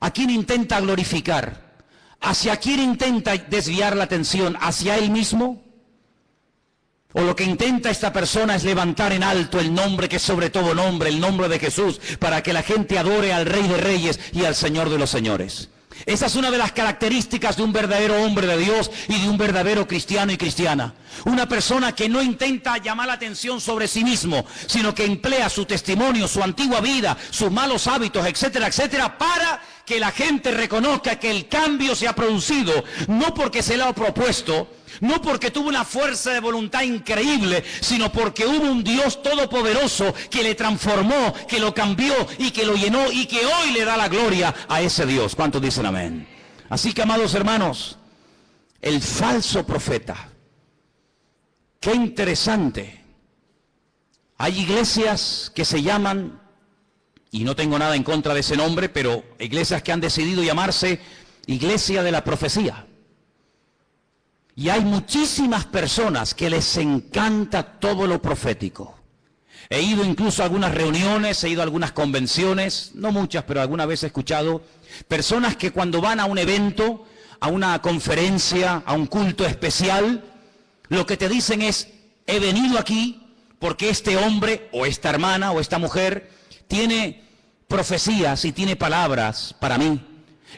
¿A quién intenta glorificar? ¿Hacia quién intenta desviar la atención? ¿Hacia él mismo? ¿O lo que intenta esta persona es levantar en alto el nombre que es sobre todo nombre, el nombre de Jesús, para que la gente adore al Rey de Reyes y al Señor de los Señores? Esa es una de las características de un verdadero hombre de Dios y de un verdadero cristiano y cristiana. Una persona que no intenta llamar la atención sobre sí mismo, sino que emplea su testimonio, su antigua vida, sus malos hábitos, etcétera, etcétera, para que la gente reconozca que el cambio se ha producido, no porque se le ha propuesto, no porque tuvo una fuerza de voluntad increíble, sino porque hubo un Dios todopoderoso que le transformó, que lo cambió y que lo llenó y que hoy le da la gloria a ese Dios. ¿Cuántos dicen amén? Así que, amados hermanos, el falso profeta, qué interesante. Hay iglesias que se llaman, y no tengo nada en contra de ese nombre, pero iglesias que han decidido llamarse Iglesia de la Profecía. Y hay muchísimas personas que les encanta todo lo profético. He ido incluso a algunas reuniones, he ido a algunas convenciones, no muchas, pero alguna vez he escuchado personas que cuando van a un evento, a una conferencia, a un culto especial, lo que te dicen es: he venido aquí porque este hombre o esta hermana o esta mujer tiene profecías y tiene palabras para mí.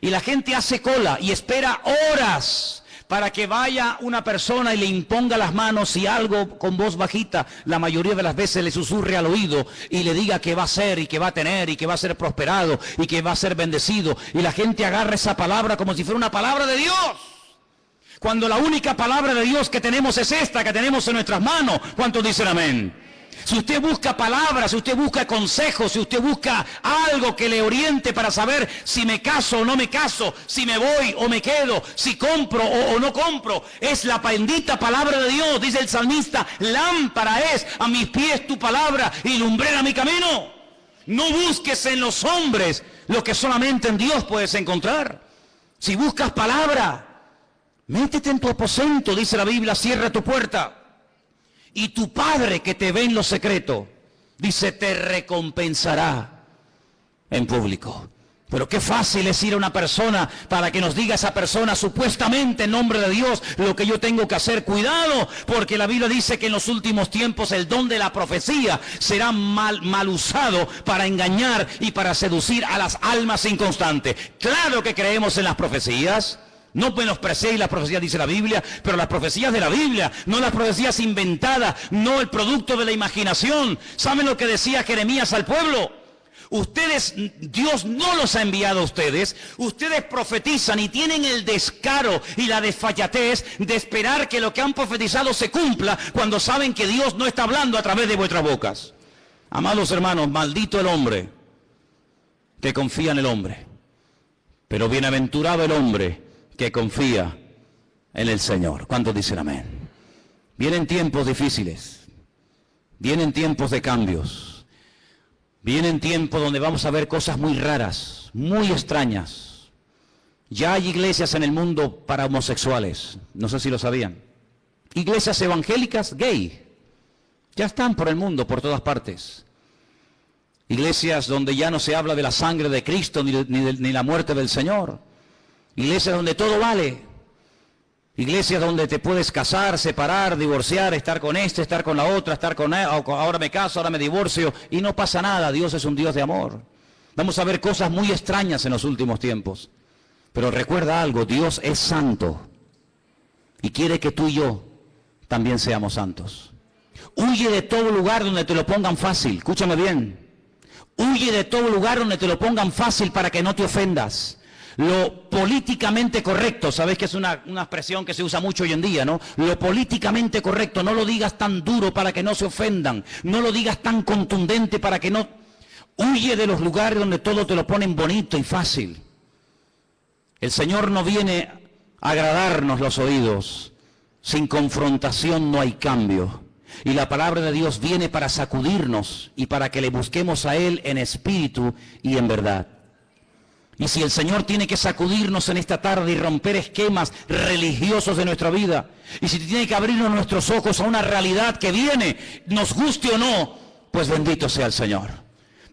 Y la gente hace cola y espera horas para que vaya una persona y le imponga las manos y algo con voz bajita, la mayoría de las veces le susurre al oído y le diga que va a ser y que va a tener y que va a ser prosperado y que va a ser bendecido. Y la gente agarra esa palabra como si fuera una palabra de Dios, cuando la única palabra de Dios que tenemos es esta que tenemos en nuestras manos. ¿Cuántos dicen amén? Si usted busca palabras, si usted busca consejos, si usted busca algo que le oriente para saber si me caso o no me caso, si me voy o me quedo, si compro o no compro, es la bendita palabra de Dios. Dice el salmista: lámpara es a mis pies tu palabra y lumbrera mi camino. No busques en los hombres lo que solamente en Dios puedes encontrar. Si buscas palabra, métete en tu aposento, dice la Biblia, cierra tu puerta. Y tu Padre que te ve en lo secreto, dice, te recompensará en público. Pero qué fácil es ir a una persona para que nos diga esa persona supuestamente en nombre de Dios lo que yo tengo que hacer. Cuidado, porque la Biblia dice que en los últimos tiempos el don de la profecía será mal usado para engañar y para seducir a las almas inconstantes. Claro que creemos en las profecías. No menospreciéis las profecías, dice la Biblia, pero las profecías de la Biblia, no las profecías inventadas, no el producto de la imaginación. ¿Saben lo que decía Jeremías al pueblo? Ustedes, Dios no los ha enviado a ustedes, ustedes profetizan y tienen el descaro y la desfachatez de esperar que lo que han profetizado se cumpla cuando saben que Dios no está hablando a través de vuestras bocas. Amados hermanos, maldito el hombre que confía en el hombre, pero bienaventurado el hombre que confía en el Señor. ¿Cuántos dicen amén? Vienen tiempos difíciles, vienen tiempos de cambios, vienen tiempos donde vamos a ver cosas muy raras, muy extrañas. Ya hay iglesias en el mundo para homosexuales, no sé si lo sabían. Iglesias evangélicas gay, ya están por el mundo, por todas partes. Iglesias donde ya no se habla de la sangre de Cristo ni la muerte del Señor. Iglesias donde todo vale. Iglesias donde te puedes casar, separar, divorciar, estar con este, estar con la otra, estar con él, ahora me caso, ahora me divorcio y no pasa nada. Dios es un Dios de amor. Vamos a ver cosas muy extrañas en los últimos tiempos. Pero recuerda algo, Dios es santo y quiere que tú y yo también seamos santos. Huye de todo lugar donde te lo pongan fácil. Escúchame bien. Huye de todo lugar donde te lo pongan fácil para que no te ofendas. Lo políticamente correcto, sabes que es una expresión que se usa mucho hoy en día, ¿no? Lo políticamente correcto, no lo digas tan duro para que no se ofendan, no lo digas tan contundente para que no... Huye de los lugares donde todo te lo ponen bonito y fácil. El Señor no viene a agradarnos los oídos, sin confrontación no hay cambio. Y la palabra de Dios viene para sacudirnos y para que le busquemos a Él en espíritu y en verdad. Y si el Señor tiene que sacudirnos en esta tarde y romper esquemas religiosos de nuestra vida, y si tiene que abrirnos nuestros ojos a una realidad que viene, nos guste o no, pues bendito sea el Señor.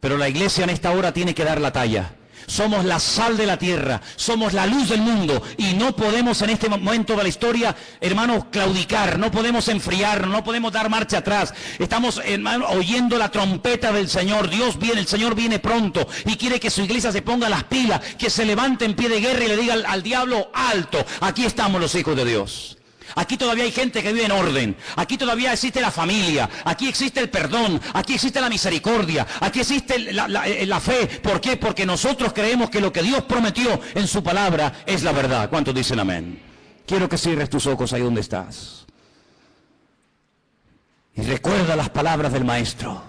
Pero la iglesia en esta hora tiene que dar la talla. Somos la sal de la tierra, somos la luz del mundo y no podemos en este momento de la historia, hermanos, claudicar, no podemos enfriarnos, no podemos dar marcha atrás. Estamos, hermanos, oyendo la trompeta del Señor. Dios viene, el Señor viene pronto y quiere que su iglesia se ponga las pilas, que se levante en pie de guerra y le diga al diablo: alto, aquí estamos los hijos de Dios. Aquí todavía hay gente que vive en orden, aquí todavía existe la familia, aquí existe el perdón, aquí existe la misericordia, aquí existe la fe. ¿Por qué? Porque nosotros creemos que lo que Dios prometió en su palabra es la verdad. ¿Cuántos dicen amén? Quiero que cierres tus ojos ahí donde estás. Y recuerda las palabras del Maestro.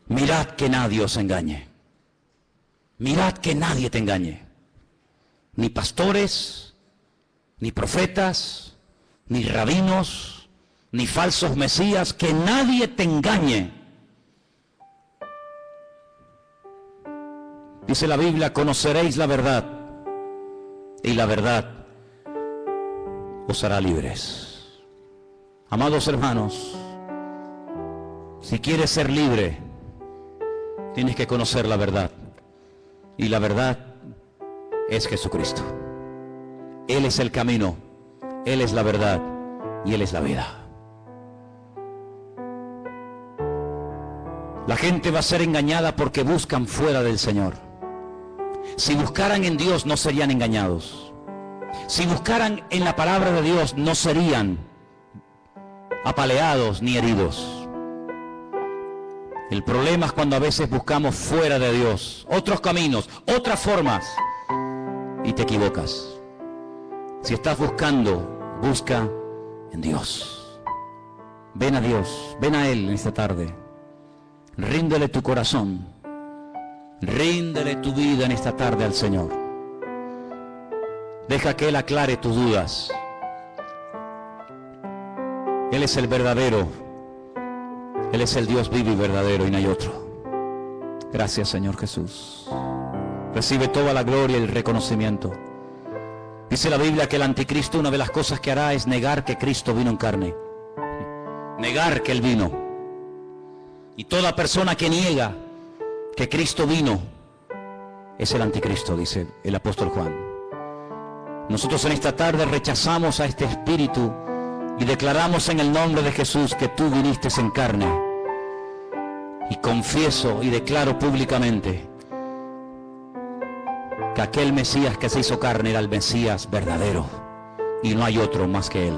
Mirad que nadie os engañe. Mirad que nadie te engañe. Ni pastores, ni profetas, ni rabinos, ni falsos mesías, que nadie te engañe. Dice la Biblia: conoceréis la verdad, y la verdad os hará libres. Amados hermanos, si quieres ser libre, tienes que conocer la verdad, y la verdad es Jesucristo. Él es el camino, Él es la verdad y Él es la vida. La gente va a ser engañada porque buscan fuera del Señor. Si buscaran en Dios no serían engañados. Si buscaran en la palabra de Dios no serían apaleados ni heridos. El problema es cuando a veces buscamos fuera de Dios otros caminos, otras formas, y te equivocas. Si estás buscando, busca en Dios. Ven a Dios, ven a Él en esta tarde. Ríndele tu corazón. Ríndele tu vida en esta tarde al Señor. Deja que Él aclare tus dudas. Él es el verdadero. Él es el Dios vivo y verdadero y no hay otro. Gracias, Señor Jesús. Recibe toda la gloria y el reconocimiento. Dice la Biblia que el anticristo, una de las cosas que hará es negar que Cristo vino en carne. Negar que Él vino. Y toda persona que niega que Cristo vino es el anticristo, dice el apóstol Juan. Nosotros en esta tarde rechazamos a este espíritu y declaramos en el nombre de Jesús que tú viniste en carne. Y confieso y declaro públicamente que aquel Mesías que se hizo carne era el Mesías verdadero y no hay otro más que Él.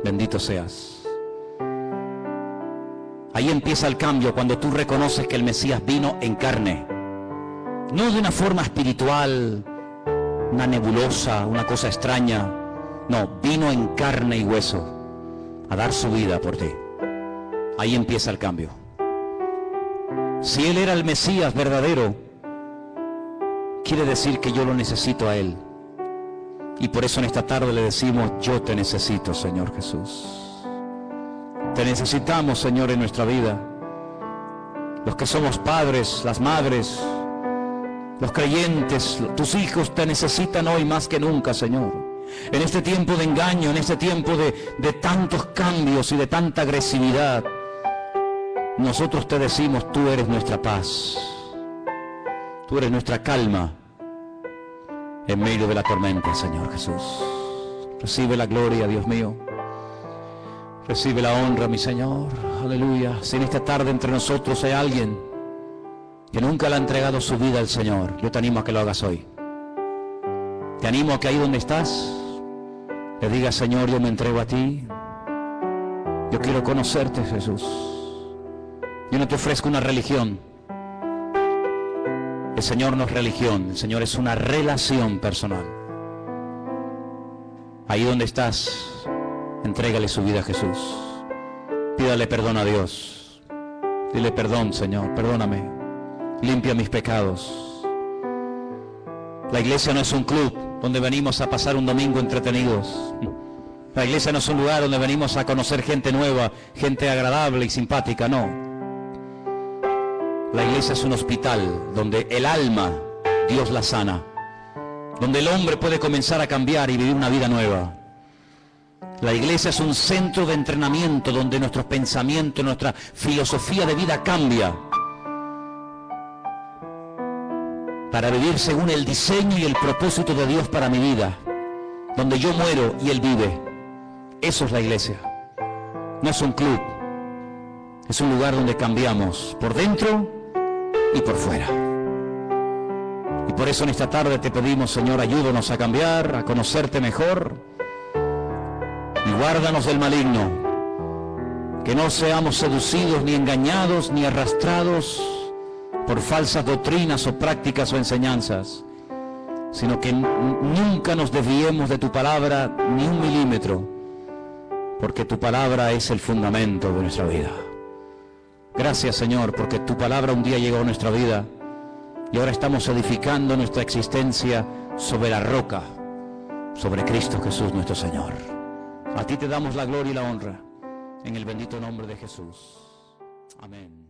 Bendito seas. Ahí empieza el cambio, cuando tú reconoces que el Mesías vino en carne, no de una forma espiritual, una nebulosa, una cosa extraña. No, vino en carne y hueso a dar su vida por ti. Ahí empieza el cambio. Si Él era el Mesías verdadero, quiere decir que yo lo necesito a Él. Y por eso en esta tarde le decimos: yo te necesito, Señor Jesús. Te necesitamos, Señor, en nuestra vida. Los que somos padres, las madres, los creyentes, tus hijos te necesitan hoy más que nunca, Señor. En este tiempo de engaño, en este tiempo de tantos cambios y de tanta agresividad, nosotros te decimos: tú eres nuestra paz. Tú eres nuestra calma en medio de la tormenta, Señor Jesús. Recibe la gloria, Dios mío. Recibe la honra, mi Señor. Aleluya. Si en esta tarde entre nosotros hay alguien que nunca le ha entregado su vida al Señor, yo te animo a que lo hagas hoy. Te animo a que ahí donde estás le digas: Señor, yo me entrego a ti. Yo quiero conocerte, Jesús. Yo no te ofrezco una religión. El Señor no es religión, el Señor es una relación personal. Ahí donde estás, entrégale su vida a Jesús. Pídale perdón a Dios. Dile: perdón, Señor, perdóname. Limpia mis pecados. La iglesia no es un club donde venimos a pasar un domingo entretenidos. La iglesia no es un lugar donde venimos a conocer gente nueva, gente agradable y simpática, no. La iglesia es un hospital donde el alma, Dios la sana, donde el hombre puede comenzar a cambiar y vivir una vida nueva. La iglesia es un centro de entrenamiento donde nuestros pensamientos, nuestra filosofía de vida cambia para vivir según el diseño y el propósito de Dios para mi vida, donde yo muero y Él vive. Eso es la iglesia. No es un club, es un lugar donde cambiamos por dentro y por fuera. Y por eso en esta tarde te pedimos, Señor, ayúdanos a cambiar, a conocerte mejor, y guárdanos del maligno, que no seamos seducidos ni engañados ni arrastrados por falsas doctrinas o prácticas o enseñanzas, sino que nunca nos desviemos de tu palabra ni un milímetro, porque tu palabra es el fundamento de nuestra vida. Gracias, Señor, porque tu palabra un día llegó a nuestra vida y ahora estamos edificando nuestra existencia sobre la roca, sobre Cristo Jesús nuestro Señor. A ti te damos la gloria y la honra, en el bendito nombre de Jesús. Amén.